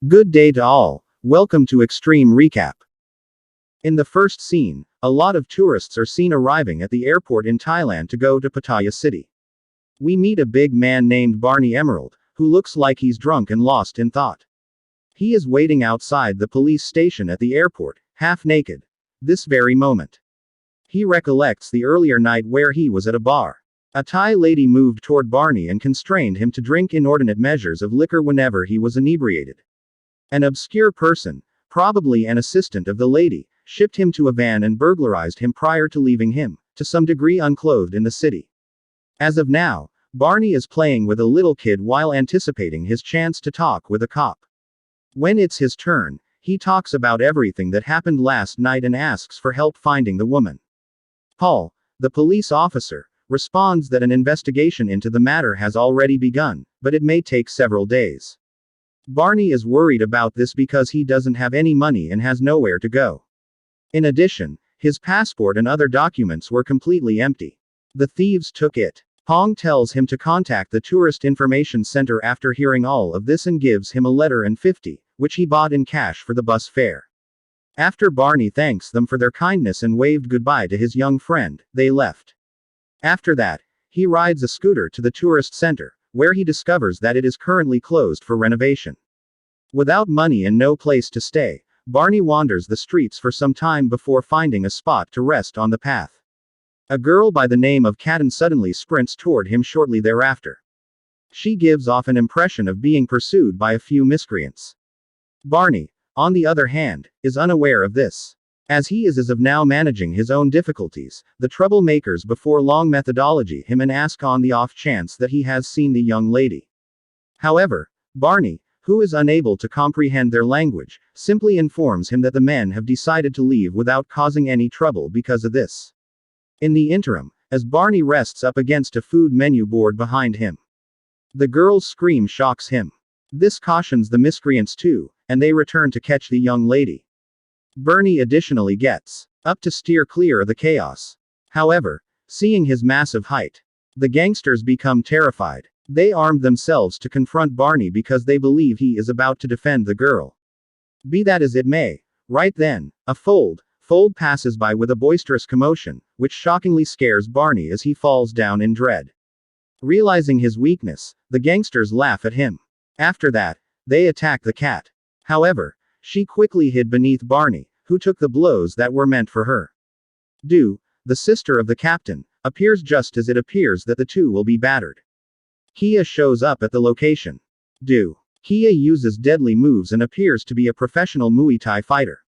Good day to all. Welcome to Extreme Recap. In the first scene, a lot of tourists are seen arriving at the airport in Thailand to go to Pattaya city. We meet a big man named Barney Emerald, who looks like he's drunk and lost in thought. He is waiting outside the police station at the airport, half naked. This very moment. He recollects the earlier night where he was at a bar. A Thai lady moved toward Barney and constrained him to drink inordinate measures of liquor whenever he was inebriated. An obscure person, probably an assistant of the lady, shipped him to a van and burglarized him prior to leaving him, to some degree unclothed in the city. As of now, Barney is playing with a little kid while anticipating his chance to talk with a cop. When it's his turn, he talks about everything that happened last night and asks for help finding the woman. Paul, the police officer, responds that an investigation into the matter has already begun, but it may take several days. Barney is worried about this because he doesn't have any money and has nowhere to go. In addition, his passport and other documents were completely empty. The thieves took it. Pong tells him to contact the Tourist Information Center after hearing all of this and gives him a letter and 50, which he bought in cash for the bus fare. After Barney thanks them for their kindness and waved goodbye to his young friend, they left. After that, he rides a scooter to the tourist center, where he discovers that it is currently closed for renovation. Without money and no place to stay, Barney wanders the streets for some time before finding a spot to rest on the path. A girl by the name of Kaden suddenly sprints toward him shortly thereafter. She gives off an impression of being pursued by a few miscreants. Barney, on the other hand, is unaware of this. As he is as of now managing his own difficulties, the troublemakers before long methodology him and ask on the off chance that he has seen the young lady. However, Barney, who is unable to comprehend their language, simply informs him that the men have decided to leave without causing any trouble because of this. In the interim, as Barney rests up against a food menu board behind him, the girl's scream shocks him. This cautions the miscreants too, and they return to catch the young lady. Barney additionally gets up to steer clear of the chaos. However, seeing his massive height, the gangsters become terrified. They armed themselves to confront Barney because they believe he is about to defend the girl. Be that as it may, right then, a fold passes by with a boisterous commotion, which shockingly scares Barney as he falls down in dread. Realizing his weakness, the gangsters laugh at him. After that, they attack the cat. However, she quickly hid beneath Barney, who took the blows that were meant for her. Du, the sister of the captain, appears just as it appears that the two will be battered. Kia shows up at the location. Kia uses deadly moves and appears to be a professional Muay Thai fighter.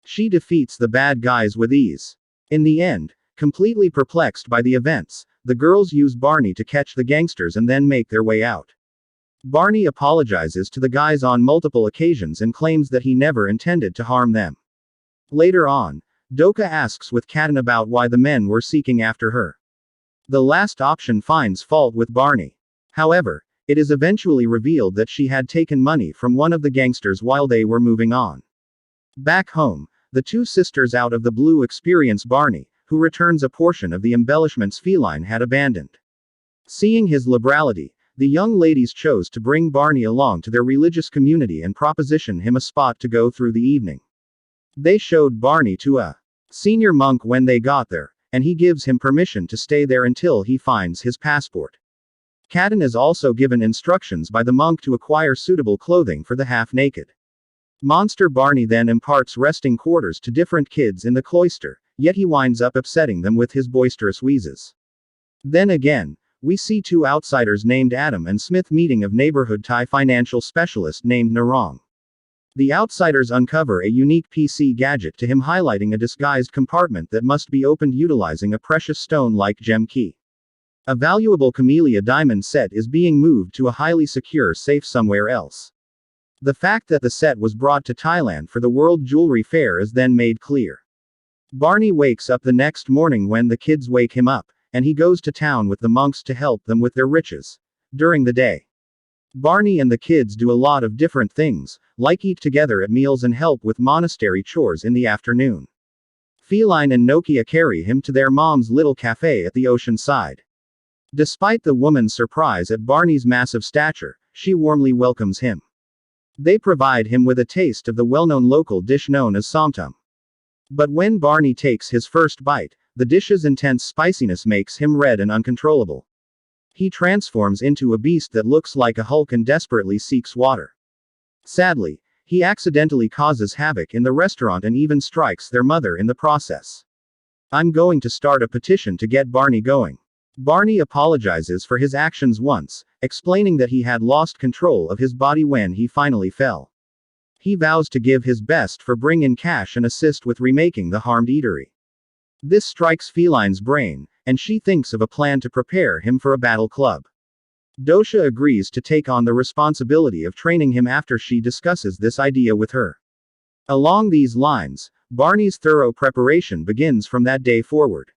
She defeats the bad guys with ease. In the end, completely perplexed by the events, the girls use Barney to catch the gangsters and then make their way out. Barney apologizes to the guys on multiple occasions and claims that he never intended to harm them. Later on, Doka asks with Kaden about why the men were seeking after her. The last option finds fault with Barney. However, it is eventually revealed that she had taken money from one of the gangsters while they were moving on. Back home, the two sisters out of the blue experience Barney, who returns a portion of the embellishments Feline had abandoned. Seeing his liberality, the young ladies chose to bring Barney along to their religious community and proposition him a spot to go through the evening. They showed Barney to a senior monk when they got there, and he gives him permission to stay there until he finds his passport. Kaden is also given instructions by the monk to acquire suitable clothing for the half-naked monster. Barney then imparts resting quarters to different kids in the cloister, yet he winds up upsetting them with his boisterous wheezes. Then again, we see two outsiders named Adam and Smith meeting of neighborhood Thai financial specialist named Narong. The outsiders uncover a unique PC gadget to him, highlighting a disguised compartment that must be opened utilizing a precious stone-like gem key. A valuable camellia diamond set is being moved to a highly secure safe somewhere else. The fact that the set was brought to Thailand for the World Jewelry Fair is then made clear. Barney wakes up the next morning when the kids wake him up, and he goes to town with the monks to help them with their riches. During the day, Barney and the kids do a lot of different things, like eat together at meals and help with monastery chores in the afternoon. Feline and Nokia carry him to their mom's little cafe at the ocean side. Despite the woman's surprise at Barney's massive stature, she warmly welcomes him. They provide him with a taste of the well-known local dish known as Somtum. But when Barney takes his first bite, the dish's intense spiciness makes him red and uncontrollable. He transforms into a beast that looks like a Hulk and desperately seeks water. Sadly, he accidentally causes havoc in the restaurant and even strikes their mother in the process. I'm going to start a petition to get Barney going. Barney apologizes for his actions once, explaining that he had lost control of his body when he finally fell. He vows to give his best for bring in cash and assist with remaking the harmed eatery. This strikes Feline's brain, and she thinks of a plan to prepare him for a battle club. Dosha agrees to take on the responsibility of training him after she discusses this idea with her. Along these lines, Barney's thorough preparation begins from that day forward.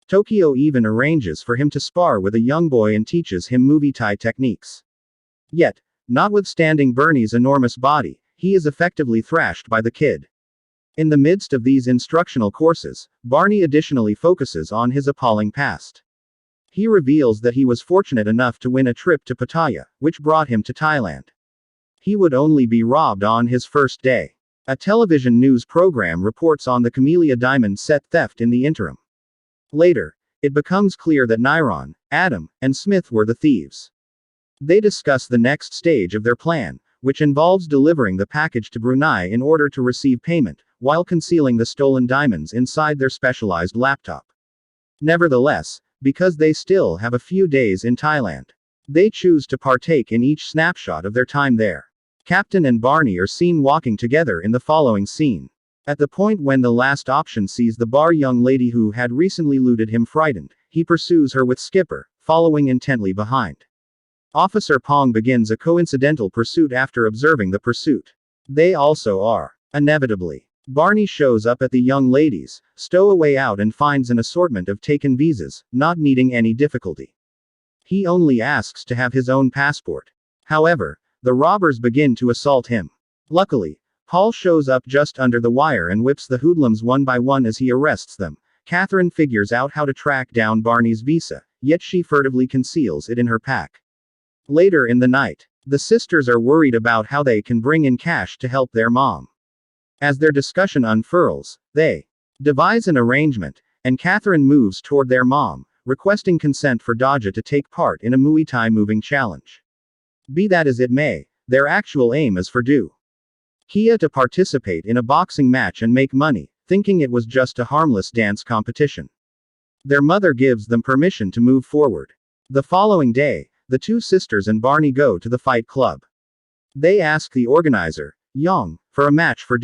Tokyo even arranges for him to spar with a young boy and teaches him Muay Thai techniques. Yet, notwithstanding Barney's enormous body, he is effectively thrashed by the kid. In the midst of these instructional courses, Barney additionally focuses on his appalling past. He reveals that he was fortunate enough to win a trip to Pattaya, which brought him to Thailand. He would only be robbed on his first day. A television news program reports on the Camellia Diamond set theft in the interim. Later, it becomes clear that Nyron, Adam, and Smith were the thieves. They discuss the next stage of their plan, which involves delivering the package to Brunei in order to receive payment, while concealing the stolen diamonds inside their specialized laptop. Nevertheless, because they still have a few days in Thailand, they choose to partake in each snapshot of their time there. Captain and Barney are seen walking together in the following scene. At the point when the last option sees the bar young lady who had recently looted him frightened, he pursues her with Skipper, following intently behind. Officer Pong begins a coincidental pursuit after observing the pursuit. They also are. Inevitably, Barney shows up at the young lady's stowaway out and finds an assortment of taken visas, not needing any difficulty. He only asks to have his own passport. However, the robbers begin to assault him. Luckily, Paul shows up just under the wire and whips the hoodlums one by one as he arrests them. Catherine figures out how to track down Barney's visa, yet she furtively conceals it in her pack. Later in the night, the sisters are worried about how they can bring in cash to help their mom. As their discussion unfurls, they devise an arrangement, and Catherine moves toward their mom, requesting consent for Daja to take part in a Muay Thai moving challenge. Be that as it may, their actual aim is for Kia to participate in a boxing match and make money, thinking it was just a harmless dance competition. Their mother gives them permission to move forward. The following day, the two sisters and Barney go to the fight club. They ask the organizer, Yong, for a match for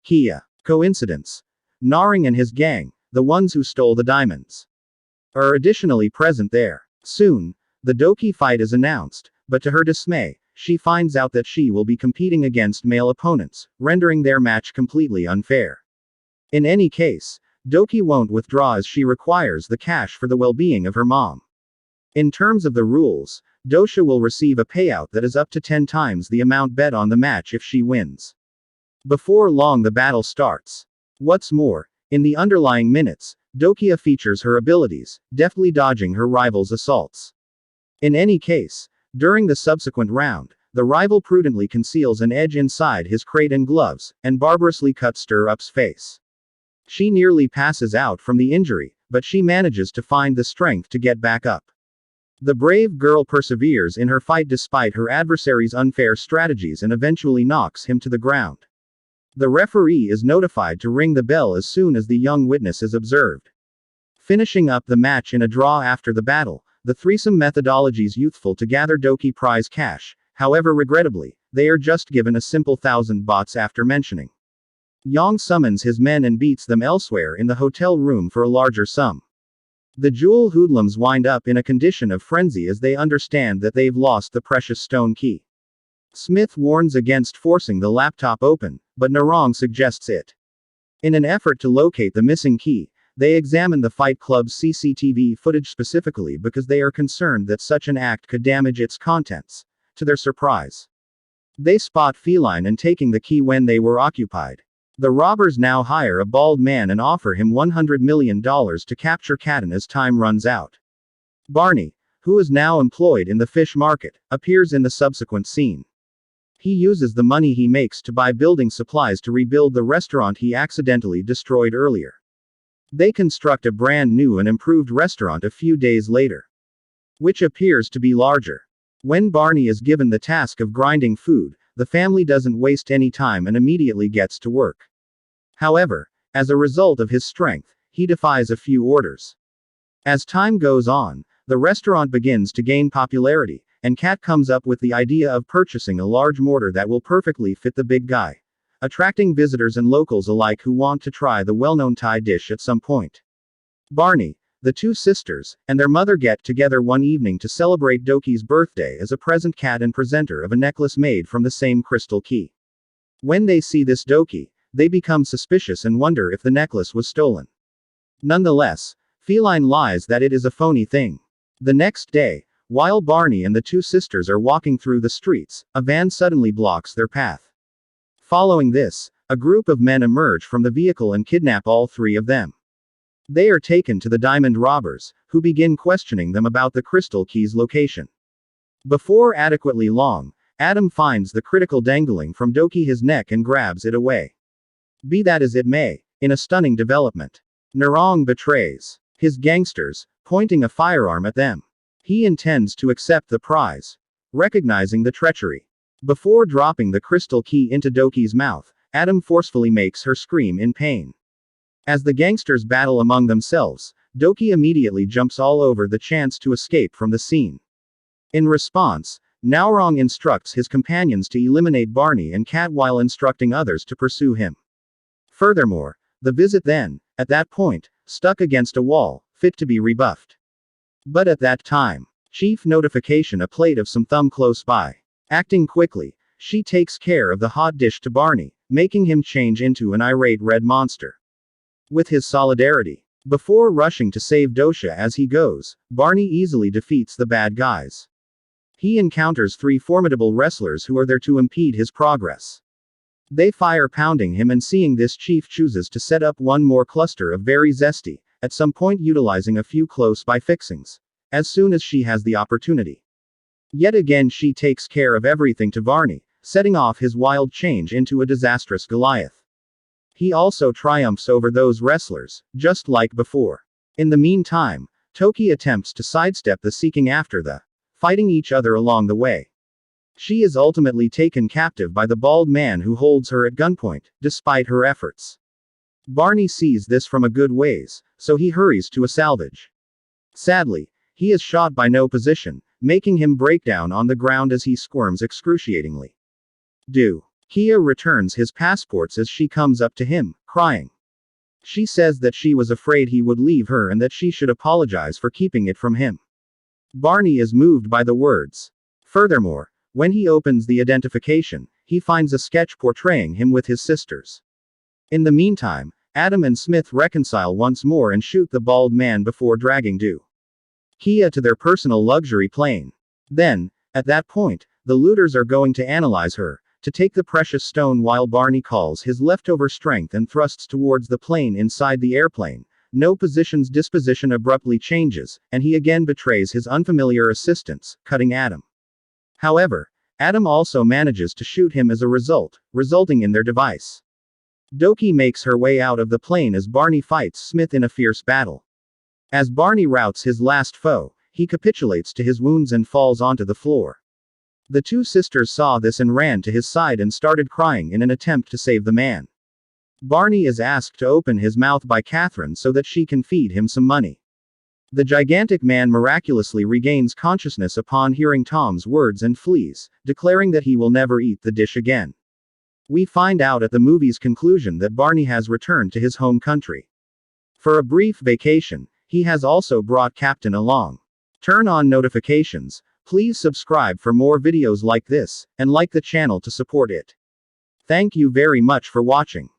Kia. Coincidence. Naring and his gang, the ones who stole the diamonds, are additionally present there. Soon, the Doki fight is announced, but to her dismay, she finds out that she will be competing against male opponents, rendering their match completely unfair. In any case, Doki won't withdraw as she requires the cash for the well-being of her mom. In terms of the rules, Dosha will receive a payout that is up to 10 times the amount bet on the match if she wins. Before long the battle starts. What's more, in the underlying minutes, Dokia features her abilities, deftly dodging her rival's assaults. In any case, during the subsequent round, the rival prudently conceals an edge inside his crate and gloves, and barbarously cuts Stir-Up's face. She nearly passes out from the injury, but she manages to find the strength to get back up. The brave girl perseveres in her fight despite her adversary's unfair strategies and eventually knocks him to the ground. The referee is notified to ring the bell as soon as the young witness is observed. Finishing up the match in a draw after the battle, the threesome methodology's youthful to gather Doki prize cash, however regrettably, they are just given a simple 1,000 bahts after mentioning. Yang summons his men and beats them elsewhere in the hotel room for a larger sum. The jewel hoodlums wind up in a condition of frenzy as they understand that they've lost the precious stone key. Smith warns against forcing the laptop open, but Narong suggests it. In an effort to locate the missing key, they examine the fight club's CCTV footage specifically because they are concerned that such an act could damage its contents. To their surprise, they spot Feline and taking the key when they were occupied. The robbers now hire a bald man and offer him $100 million to capture Catan as time runs out. Barney, who is now employed in the fish market, appears in the subsequent scene. He uses the money he makes to buy building supplies to rebuild the restaurant he accidentally destroyed earlier. They construct a brand new and improved restaurant a few days later, which appears to be larger. When Barney is given the task of grinding food, the family doesn't waste any time and immediately gets to work. However, as a result of his strength, he defies a few orders. As time goes on, the restaurant begins to gain popularity, and Kat comes up with the idea of purchasing a large mortar that will perfectly fit the big guy, attracting visitors and locals alike who want to try the well-known Thai dish at some point. Barney, the two sisters, and their mother get together one evening to celebrate Doki's birthday as a present Kat and presenter of a necklace made from the same crystal key. When they see this Doki, they become suspicious and wonder if the necklace was stolen. Nonetheless, Feline lies that it is a phony thing. The next day, while Barney and the two sisters are walking through the streets, a van suddenly blocks their path. Following this, a group of men emerge from the vehicle and kidnap all three of them. They are taken to the diamond robbers, who begin questioning them about the crystal key's location. Before adequately long, Adam finds the critical dangling from Doki his neck and grabs it away. Be that as it may, in a stunning development, Narong betrays his gangsters, pointing a firearm at them. He intends to accept the prize, recognizing the treachery. Before dropping the crystal key into Doki's mouth, Adam forcefully makes her scream in pain. As the gangsters battle among themselves, Doki immediately jumps all over the chance to escape from the scene. In response, Naorong instructs his companions to eliminate Barney and Kat while instructing others to pursue him. Furthermore, the visit then, at that point, stuck against a wall, fit to be rebuffed. But at that time, Chief notification a plate of Somtum close by. Acting quickly, she takes care of the hot dish to Barney, making him change into an irate red monster. With his solidarity, before rushing to save Dosha as he goes, Barney easily defeats the bad guys. He encounters three formidable wrestlers who are there to impede his progress. They fire pounding him, and seeing this, Chief chooses to set up one more cluster of very zesty, at some point utilizing a few close-by fixings, as soon as she has the opportunity. Yet again she takes care of everything to Barney, setting off his wild change into a disastrous Goliath. He also triumphs over those wrestlers, just like before. In the meantime, Toki attempts to sidestep the seeking after the fighting each other along the way. She is ultimately taken captive by the bald man who holds her at gunpoint, despite her efforts. Barney sees this from a good ways, so he hurries to a salvage. Sadly, he is shot by no position, making him break down on the ground as he squirms excruciatingly. Kia returns his passports as she comes up to him, crying. She says that she was afraid he would leave her and that she should apologize for keeping it from him. Barney is moved by the words. Furthermore, when he opens the identification, he finds a sketch portraying him with his sisters. In the meantime, Adam and Smith reconcile once more and shoot the bald man before dragging Kia to their personal luxury plane. Then, at that point, the looters are going to analyze her, to take the precious stone, while Barney calls his leftover strength and thrusts towards the plane inside the airplane. No position's disposition abruptly changes, and he again betrays his unfamiliar assistants, cutting Adam. However, Adam also manages to shoot him as a result, resulting in their device. Doki makes her way out of the plane as Barney fights Smith in a fierce battle. As Barney routs his last foe, he capitulates to his wounds and falls onto the floor. The two sisters saw this and ran to his side and started crying in an attempt to save the man. Barney is asked to open his mouth by Catherine so that she can feed him some money. The gigantic man miraculously regains consciousness upon hearing Tom's words and flees, declaring that he will never eat the dish again. We find out at the movie's conclusion that Barney has returned to his home country. For a brief vacation, he has also brought Captain along. Turn on notifications, please subscribe for more videos like this, and like the channel to support it. Thank you very much for watching.